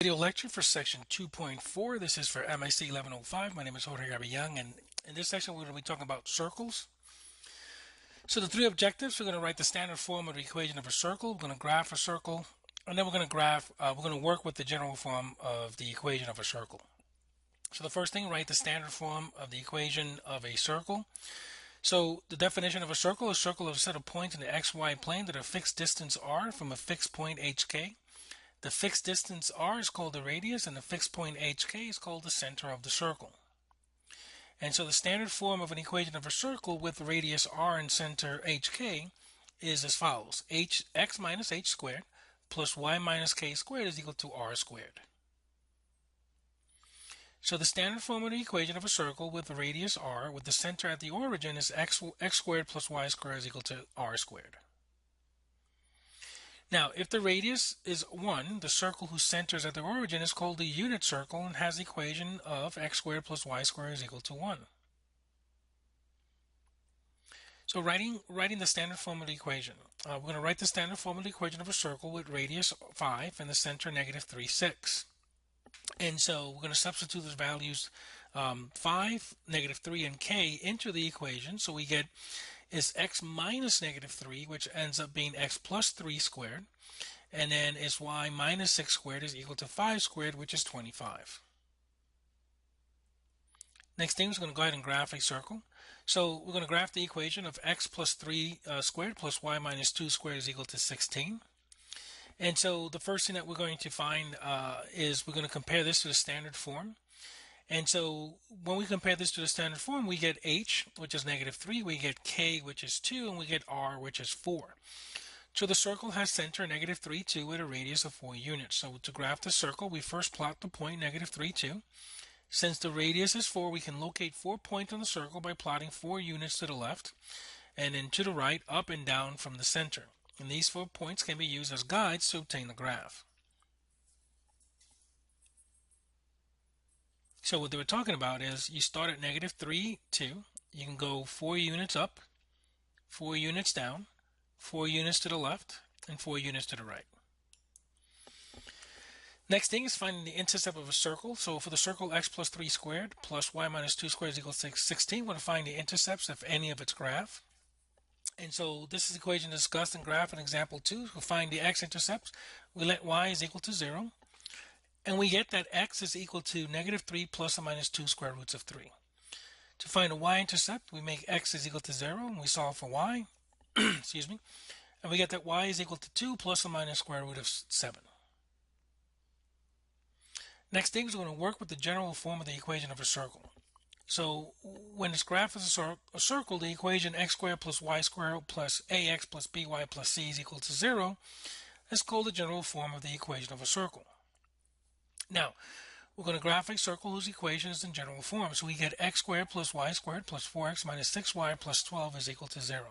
Video lecture for section 2.4. This is for MIC 1105. My name is Jorge Young, and in this section we're going to be talking about circles. So the three objectives: we're going to write the standard form of the equation of a circle, we're going to graph a circle, and then we're going to work with the general form of the equation of a circle. So the first thing, write the standard form of the equation of a circle. So the definition of a circle is a circle of a set of points in the xy plane that are fixed distance r from a fixed point hk. The fixed distance r is called the radius, and the fixed point hk is called the center of the circle. And so the standard form of an equation of a circle with radius r and center hk is as follows: x minus h squared plus y minus k squared is equal to r squared. So the standard form of the equation of a circle with the radius r with the center at the origin is x squared plus y squared is equal to r squared. Now, if the radius is 1, the circle whose center is at the origin is called the unit circle and has the equation of x squared plus y squared is equal to 1. So writing the standard form of the equation. We're going to write the standard form of the equation of a circle with radius 5 and the center negative 3, 6. And so we're going to substitute those values 5, negative 3, and k into the equation. So we get is x minus negative 3, which ends up being x plus 3 squared, and then is y minus 6 squared is equal to 5 squared, which is 25. Next thing is going to go ahead and graph a circle. So we're going to graph the equation of x plus 3 squared plus y minus 2 squared is equal to 16. And so the first thing that we're going to find is we're going to compare this to the standard form. And so when we compare this to the standard form, we get h, which is negative 3, we get k, which is 2, and we get r, which is 4. So the circle has center negative 3, 2 with a radius of 4 units. So to graph the circle, we first plot the point negative 3, 2. Since the radius is 4, we can locate 4 points on the circle by plotting 4 units to the left, and then to the right, up and down from the center. And these 4 points can be used as guides to obtain the graph. So what they were talking about is you start at negative 3, 2. You can go 4 units up, 4 units down, 4 units to the left, and 4 units to the right. Next thing is finding the intercept of a circle. So for the circle x plus 3 squared plus y minus 2 squared is equal to 16, we're going to find the intercepts of any of its graph. And so this is the equation discussed in graph in example 2. We'll find the x-intercepts. We let y is equal to 0. And we get that x is equal to negative 3 plus or minus 2 square roots of 3. To find a y-intercept, we make x is equal to 0, and we solve for y. Excuse me. And we get that y is equal to 2 plus or minus square root of 7. Next thing is we're going to work with the general form of the equation of a circle. So when this graph is a circle, the equation x squared plus y squared plus ax plus by plus c is equal to 0 is called the general form of the equation of a circle. Now, we're going to graph a circle whose equation is in general form. So we get x squared plus y squared plus 4x minus 6y plus 12 is equal to 0.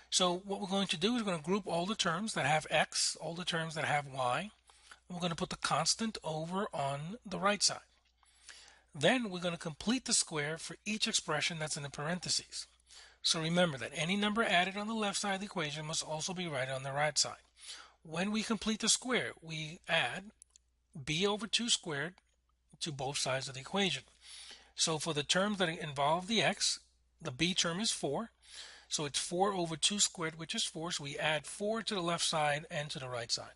So what we're going to do is we're going to group all the terms that have x, all the terms that have y. And we're going to put the constant over on the right side. Then we're going to complete the square for each expression that's in the parentheses. So remember that any number added on the left side of the equation must also be right on the right side. When we complete the square, we add b over 2 squared to both sides of the equation. So for the terms that involve the x, the b term is 4. So it's 4 over 2 squared, which is 4. So we add 4 to the left side and to the right side.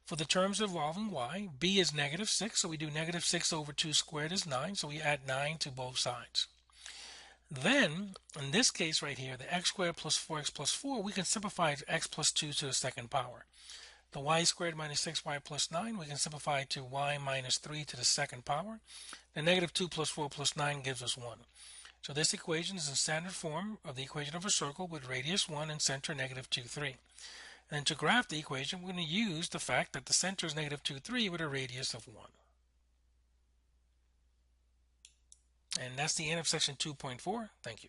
For the terms involving y, b is negative 6. So we do negative 6 over 2 squared is 9. So we add 9 to both sides. Then, in this case right here, the x squared plus 4x plus 4, we can simplify it to x plus 2 to the second power. The y squared minus 6y plus 9, we can simplify to y minus 3 to the second power. The negative 2 plus 4 plus 9 gives us 1. So this equation is in standard form of the equation of a circle with radius 1 and center negative 2, 3. And to graph the equation, we're going to use the fact that the center is negative 2, 3 with a radius of 1. And that's the end of section 2.4. Thank you.